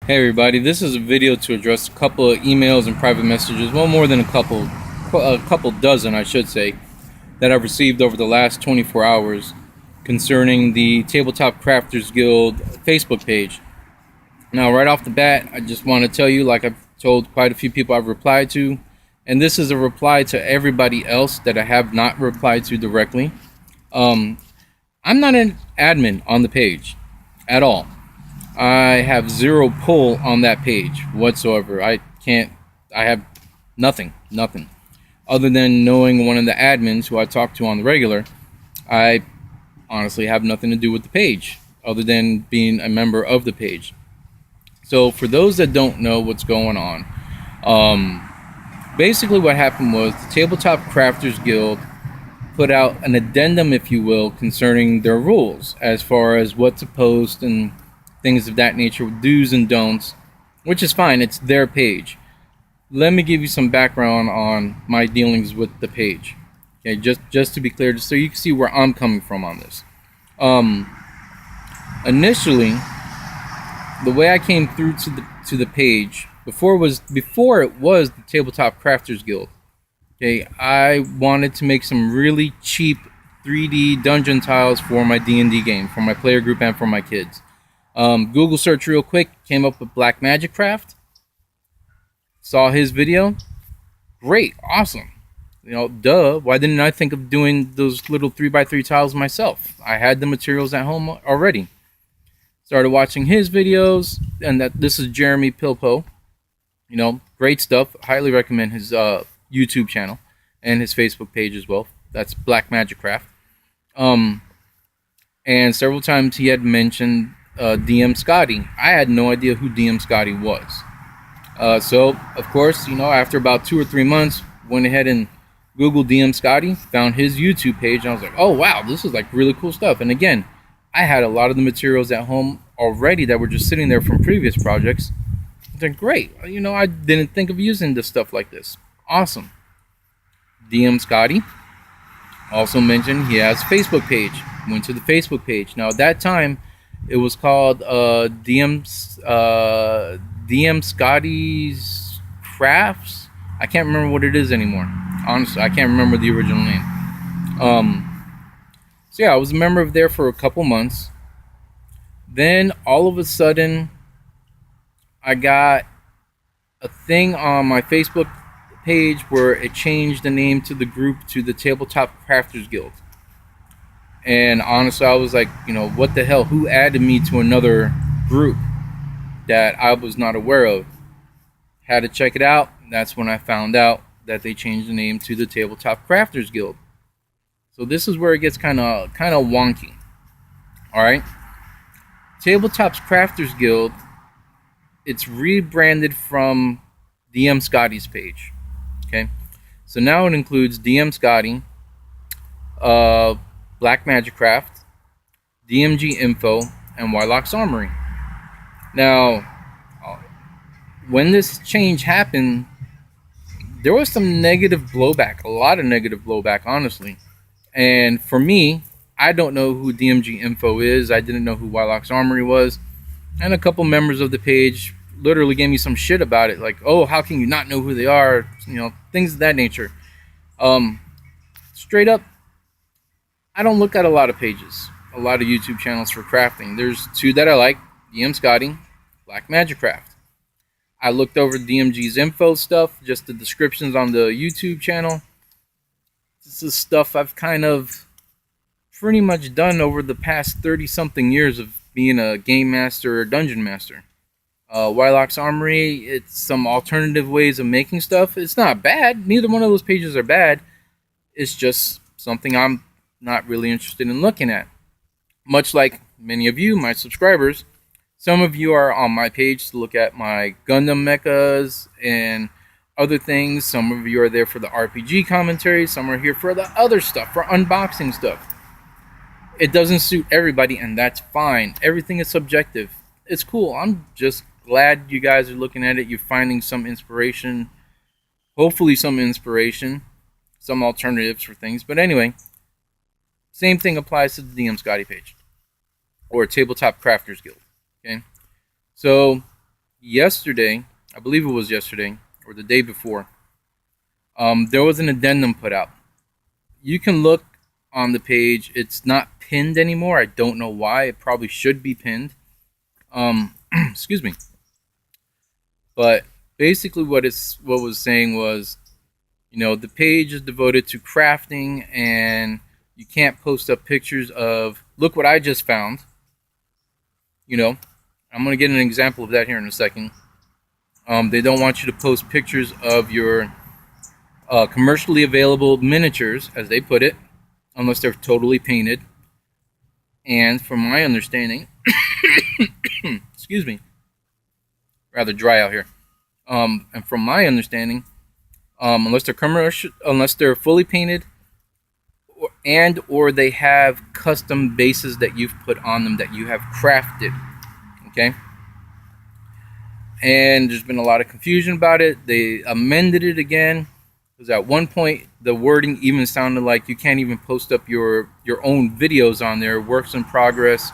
Hey everybody, this is a video to address a couple of emails and private messages, well more than a couple dozen I should say, that I've received over the last 24 hours concerning the Tabletop Crafters Guild Facebook page. Now right off the bat, I just want to tell you, like I've told quite a few people I've replied to, and this is a reply to everybody else that I have not replied to directly. I'm not an admin on the page at all. I have zero pull on that page whatsoever. I have nothing. Other than knowing one of the admins who I talk to on the regular, I honestly have nothing to do with the page, other than being a member of the page. So for those that don't know what's going on, basically what happened was the Tabletop Crafters Guild put out an addendum, if you will, concerning their rules as far as what to post and things of that nature, do's and don'ts, which is fine. It's their page. Let me give you some background on my dealings with the page. Okay, just to be clear, just so you can see where I'm coming from on this. Initially, the way I came through to the page before it was the Tabletop Crafters Guild. Okay, I wanted to make some really cheap 3D dungeon tiles for my D&D game, for my player group and for my kids. Google search real quick, came up with Black Magic Craft. Saw his video. Great, awesome. Duh, why didn't I think of doing those little 3x3 tiles myself? I had the materials at home already. Started watching his videos, and this is Jeremy Pilpo. Great stuff. Highly recommend his YouTube channel and his Facebook page as well. That's Black Magic Craft. And several times he had mentioned DM Scotty. I had no idea who DM Scotty was. So, of course, after about 2 or 3 months, went ahead and Googled DM Scotty, found his YouTube page, and I was like, oh, wow, this is like really cool stuff. And again, I had a lot of the materials at home already that were just sitting there from previous projects. I was like, great. I didn't think of using this stuff like this. Awesome. DM Scotty also mentioned he has a Facebook page. Went to the Facebook page. Now, at that time, it was called DM Scotty's Crafts. I can't remember what it is anymore. Honestly, I can't remember the original name. So yeah, I was a member of there for a couple months. Then all of a sudden, I got a thing on my Facebook page where it changed the name to the group to the Tabletop Crafters Guild. And honestly, I was like, what the hell? Who added me to another group that I was not aware of? Had to check it out. That's when I found out that they changed the name to the Tabletop Crafters Guild. So this is where it gets kind of wonky. All right, Tabletop Crafters Guild. It's rebranded from DM Scotty's page. Okay, so now it includes DM Scotty, Black Magic Craft, DMG Info, and Wylock's Armory. Now, when this change happened, there was some negative blowback, a lot of negative blowback, honestly. And for me, I don't know who DMG Info is. I didn't know who Wylock's Armory was. And a couple members of the page literally gave me some shit about it. Like, oh, how can you not know who they are? Things of that nature. Straight up, I don't look at a lot of pages, a lot of YouTube channels for crafting. There's two that I like, DM Scotty, Black Magic Craft. I looked over DMG's info stuff, just the descriptions on the YouTube channel. This is stuff I've kind of pretty much done over the past 30-something years of being a game master or dungeon master. Wylock's Armory, it's some alternative ways of making stuff. It's not bad. Neither one of those pages are bad. It's just something I'm not really interested in looking at. Much like many of you, my subscribers, some of you are on my page to look at my Gundam mechas and other things. Some of you are there for the RPG commentary. Some are here for the other stuff, for unboxing stuff. It doesn't suit everybody, and that's fine. Everything is subjective. It's cool. I'm just glad you guys are looking at it. You're finding some inspiration. Hopefully some inspiration. Some alternatives for things. But anyway, same thing applies to the DM Scotty page. Or Tabletop Crafters Guild. Okay? So, yesterday, I believe it was yesterday or the day before, there was an addendum put out. You can look on the page. It's not pinned anymore. I don't know why. It probably should be pinned. Excuse me. But basically, what was saying was, the page is devoted to crafting, and you can't post up pictures of, look what I just found. I'm going to get an example of that here in a second. They don't want you to post pictures of your commercially available miniatures, as they put it, unless they're totally painted. And from my understanding, excuse me, rather dry out here. And from my understanding, unless they're commercial, unless they're fully painted, or they have custom bases that you've put on them that you have crafted, okay. And there's been a lot of confusion about it. They amended it again, because at one point the wording even sounded like you can't even post up your own videos on there, works in progress,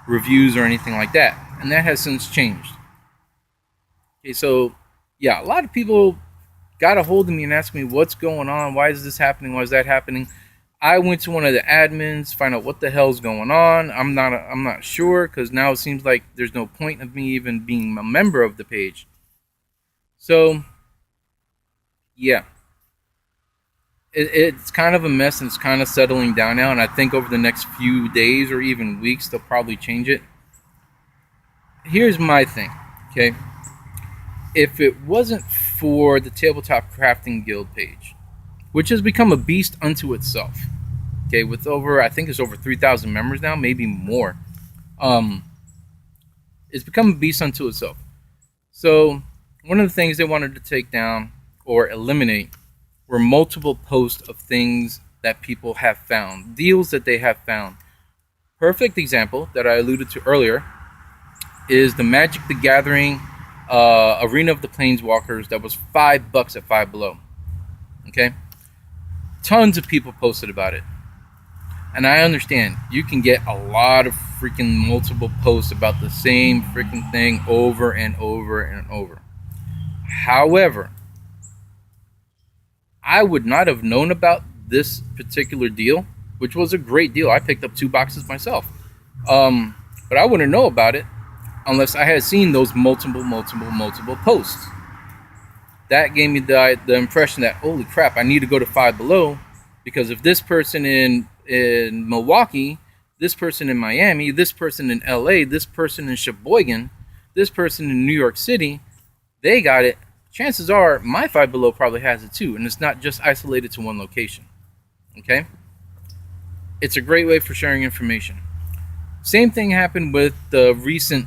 reviews, or anything like that. And that has since changed. Okay, so yeah, a lot of people got a hold of me and asked me what's going on, why is this happening, why is that happening. I went to one of the admins, find out what the hell's going on. I'm not sure, because now it seems like there's no point of me even being a member of the page. So yeah, it's kind of a mess, and it's kind of settling down now. And I think over the next few days or even weeks, they'll probably change it. Here's my thing, okay? If it wasn't for the Tabletop Crafting Guild page, which has become a beast unto itself, okay, with I think it's over 3,000 members now, maybe more. It's become a beast unto itself. So one of the things they wanted to take down or eliminate were multiple posts of things that people have found, deals that they have found. Perfect example that I alluded to earlier is the Magic the Gathering Arena of the Planeswalkers that was $5 at Five Below. Okay? Tons of people posted about it. And I understand you can get a lot of freaking multiple posts about the same freaking thing over and over and over. However, I would not have known about this particular deal, which was a great deal. I picked up 2 boxes myself. But I wouldn't know about it unless I had seen those multiple posts. That gave me the impression that, holy crap, I need to go to Five Below, because if this person in Milwaukee, this person in Miami, this person in LA, this person in Sheboygan, this person in New York City, they got it, chances are my Five Below probably has it too, and it's not just isolated to one location. Okay? It's a great way for sharing information. Same thing happened with the recent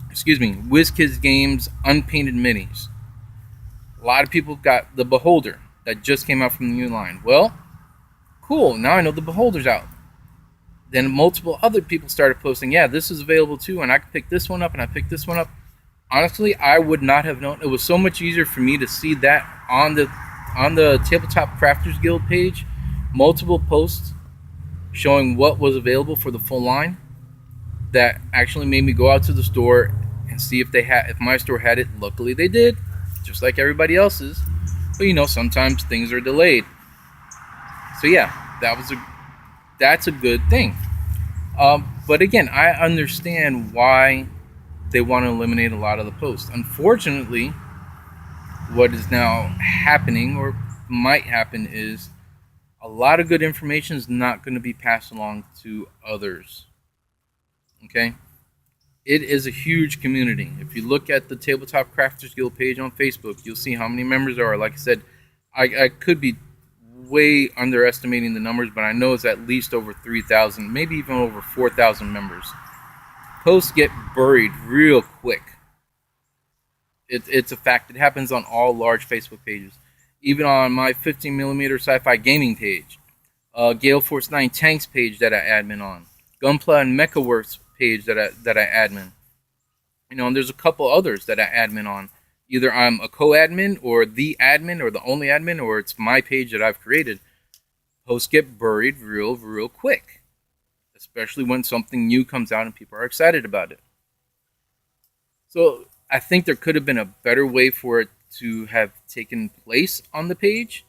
WizKids Games unpainted minis. A lot of people got the Beholder that just came out from the new line. Well, cool, now I know the Beholder's out. Then multiple other people started posting, yeah, this is available too, and I could pick this one up, and I picked this one up. Honestly, I would not have known. It was so much easier for me to see that on the Tabletop Crafters Guild page, multiple posts showing what was available for the full line, that actually made me go out to the store and see if my store had it. Luckily they did, just like everybody else's. But sometimes things are delayed. So yeah, that's a good thing. But again, I understand why they want to eliminate a lot of the posts. Unfortunately, what is now happening or might happen is a lot of good information is not going to be passed along to others. Okay? It is a huge community. If you look at the Tabletop Crafters Guild page on Facebook, you'll see how many members there are. Like I said, I could be way underestimating the numbers, but I know it's at least over 3,000, maybe even over 4,000 members. Posts get buried real quick. It's a fact. It happens on all large Facebook pages. Even on my 15mm sci-fi gaming page, Gale Force 9 Tanks page that I admin on, Gunpla and MechaWorks page that I admin. And there's a couple others that I admin on. Either I'm a co-admin or the admin or the only admin, or it's my page that I've created. Posts get buried real quick, especially when something new comes out and people are excited about it. So I think there could have been a better way for it to have taken place on the page.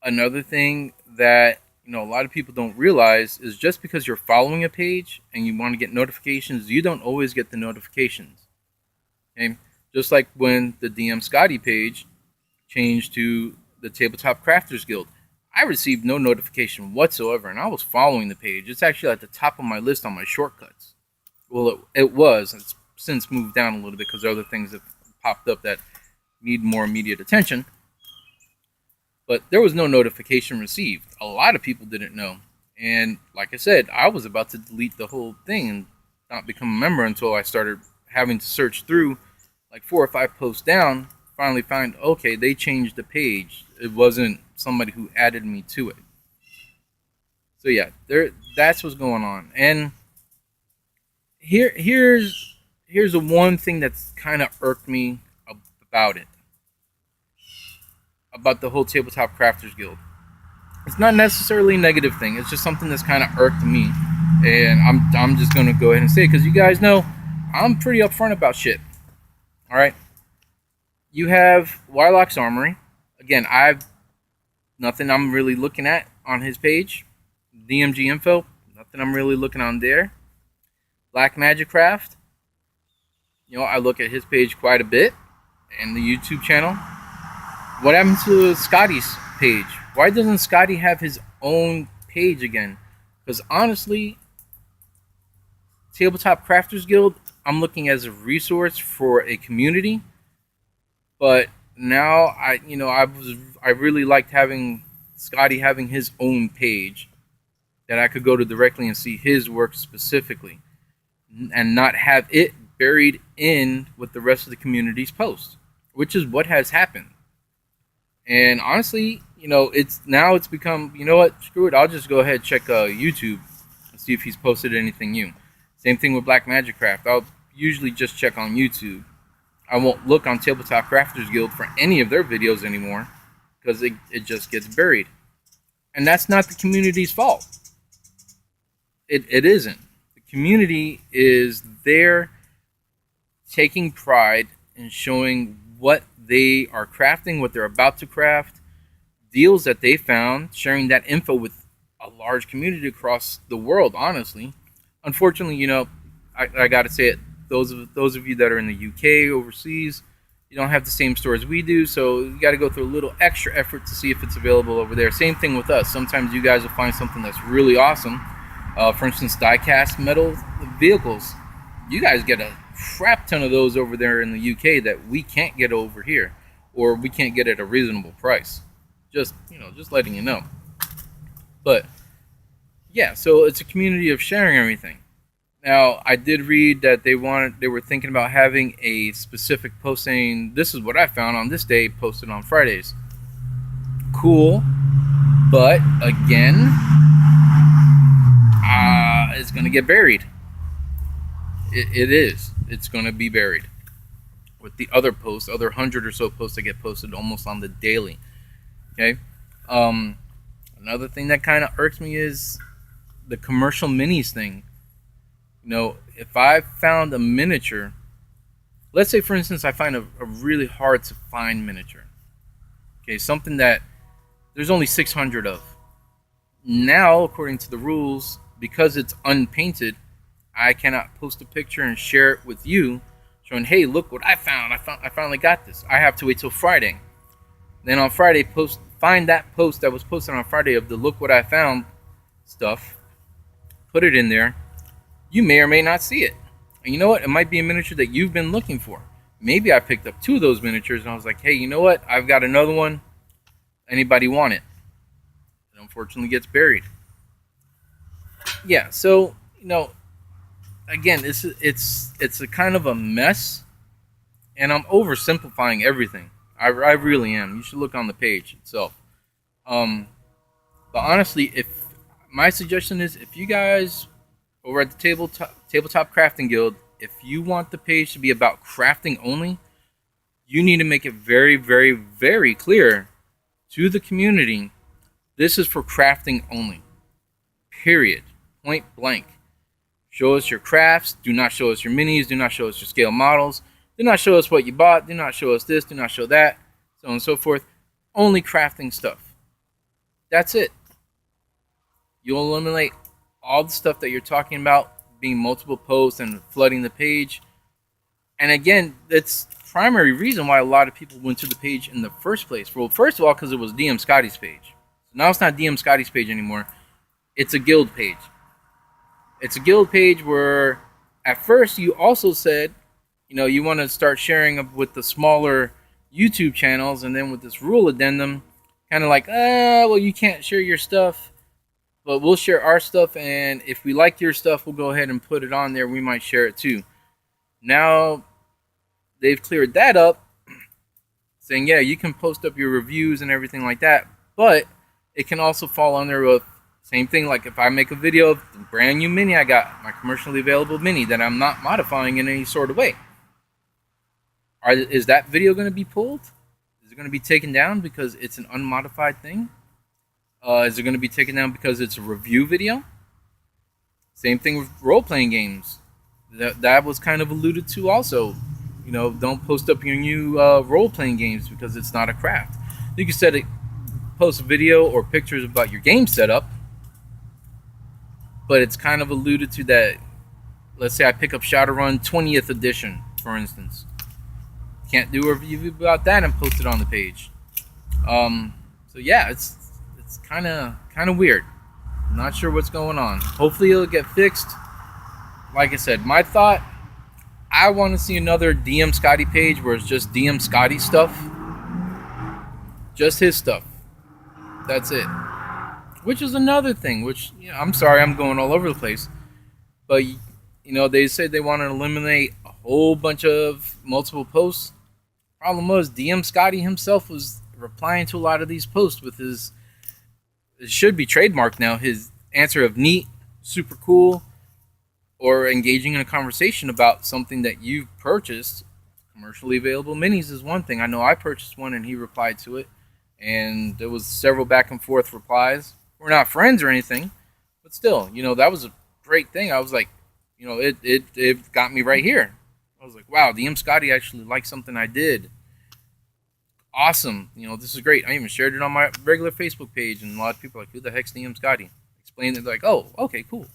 Another thing that a lot of people don't realize is just because you're following a page and you want to get notifications, you don't always get the notifications. Okay, just like when the DM Scotty page changed to the Tabletop Crafters Guild, I received no notification whatsoever, and I was following the page. It's actually at the top of my list on my shortcuts. Well, it was. It's since moved down a little bit because other things have popped up that need more immediate attention. But there was no notification received. A lot of people didn't know. And like I said, I was about to delete the whole thing and not become a member until I started having to search through like 4 or 5 posts down. Finally find, okay, they changed the page. It wasn't somebody who added me to it. So yeah, that's what's going on. And here's the one thing that's kind of irked me about it. About the whole Tabletop Crafters Guild. It's not necessarily a negative thing. It's just something that's kind of irked me. And I'm just going to go ahead and say it because you guys know I'm pretty upfront about shit. Alright? You have Wylock's Armory. Again, nothing I'm really looking at on his page. DMG info, nothing I'm really looking on there. Black Magic Craft. I look at his page quite a bit. And the YouTube channel. What happened to Scotty's page? Why doesn't Scotty have his own page again? Because honestly, Tabletop Crafters Guild, I'm looking as a resource for a community. But now I really liked having Scotty having his own page that I could go to directly and see his work specifically, and not have it buried in with the rest of the community's posts, which is what has happened. And honestly, it's become, screw it, I'll just go ahead and check YouTube and see if he's posted anything new. Same thing with Black Magic Craft. I'll usually just check on YouTube. I won't look on Tabletop Crafters Guild for any of their videos anymore because it just gets buried. And that's not the community's fault. It isn't. The community is there taking pride in showing what they are crafting, what they're about to craft, deals that they found, sharing that info with a large community across the world, honestly. Unfortunately, I got to say it, those of you that are in the UK, overseas, you don't have the same stores we do, so you got to go through a little extra effort to see if it's available over there. Same thing with us. Sometimes you guys will find something that's really awesome. For instance, die-cast metal vehicles. You guys get a crap ton of those over there in the UK that we can't get over here, or we can't get at a reasonable price. Just letting you know. But yeah, so it's a community of sharing everything. Now, I did read that they were thinking about having a specific post saying, "This is what I found on this day," posted on Fridays. Cool, but again, it's gonna get buried. It is. It's going to be buried with the other posts, other 100 or so posts that get posted almost on the daily. Okay. Another thing that kind of irks me is the commercial minis thing. If I found a miniature, let's say for instance I find a really hard to find miniature. Okay, something that there's only 600 of. Now, according to the rules, because it's unpainted, I cannot post a picture and share it with you, showing, hey, look what I found. I finally got this. I have to wait till Friday. Then on Friday, find that post that was posted on Friday of the look what I found stuff, put it in there. You may or may not see it. And you know what? It might be a miniature that you've been looking for. Maybe I picked up 2 of those miniatures and I was like, hey, you know what? I've got another one. Anybody want it? It unfortunately gets buried. Yeah, so, again, it's a kind of a mess, and I'm oversimplifying everything. I really am. You should look on the page itself. But honestly, my suggestion is, if you guys over at the Tabletop Crafting Guild, if you want the page to be about crafting only, you need to make it very, very, very clear to the community, this is for crafting only. Period. Point blank. Show us your crafts. Do not show us your minis. Do not show us your scale models. Do not show us what you bought. Do not show us this. Do not show that. So on and so forth. Only crafting stuff. That's it. You'll eliminate all the stuff that you're talking about being multiple posts and flooding the page. And again, that's the primary reason why a lot of people went to the page in the first place. Well, first of all, because it was DM Scotty's page. Now it's not DM Scotty's page anymore. It's a guild page. It's a guild page where at first you also said, you want to start sharing with the smaller YouTube channels, and then with this rule addendum, kind of like, well, you can't share your stuff, but we'll share our stuff, and if we like your stuff, we'll go ahead and put it on there. We might share it too. Now they've cleared that up, saying, yeah, you can post up your reviews and everything like that, but it can also fall under a same thing. Like if I make a video of the brand new mini I got, my commercially available mini that I'm not modifying in any sort of way, is that video going to be pulled? Is it going to be taken down because it's an unmodified thing? Is it going to be taken down because it's a review video? Same thing with role-playing games. That was kind of alluded to also. Don't post up your new role-playing games because it's not a craft. You can set it, post a video or pictures about your game setup, but it's kind of alluded to that. Let's say I pick up Shadowrun 20th edition, for instance. Can't do a review about that and post it on the page. So yeah, it's kind of weird. I'm not sure what's going on. Hopefully it'll get fixed. Like I said, my thought, I want to see another DM Scotty page where it's just DM Scotty stuff. Just his stuff. That's it. Which is another thing, which, I'm sorry, I'm going all over the place. But, they said they want to eliminate a whole bunch of multiple posts. Problem was, DM Scotty himself was replying to a lot of these posts with his, it should be trademarked now, his answer of neat, super cool, or engaging in a conversation about something that you've purchased. Commercially available minis is one thing. I know I purchased one and he replied to it, and there was several back and forth replies. We're not friends or anything, but still, that was a great thing. I was like, it got me right here. I was like, wow, DM Scotty actually liked something I did. Awesome. This is great. I even shared it on my regular Facebook page, and a lot of people are like, who the heck's DM Scotty? Explained it, like, oh, okay, cool.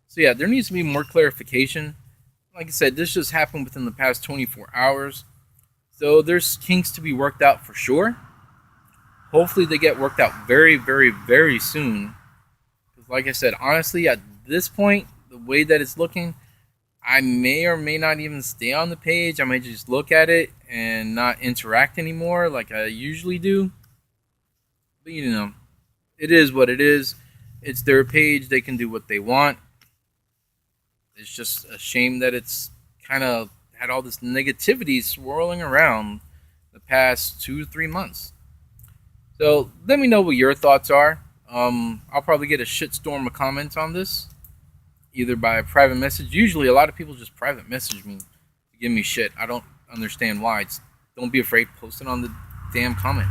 So yeah, there needs to be more clarification. Like I said, this just happened within the past 24 hours. So there's kinks to be worked out for sure. Hopefully they get worked out very, very, very soon. Because like I said, honestly, at this point, the way that it's looking, I may or may not even stay on the page. I might just look at it and not interact anymore like I usually do. But it is what it is. It's their page. They can do what they want. It's just a shame that it's kind of had all this negativity swirling around the past 2 to 3 months. So let me know what your thoughts are. I'll probably get a shitstorm of comments on this, either by private message. Usually a lot of people just private message me to give me shit. I don't understand why. Don't be afraid, post it on the damn comment.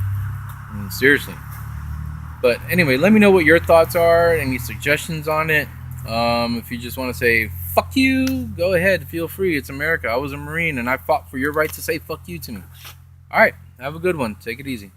Seriously. But anyway, let me know what your thoughts are, any suggestions on it. If you just want to say fuck you, go ahead, feel free. It's America. I was a Marine and I fought for your right to say fuck you to me. Alright, have a good one. Take it easy.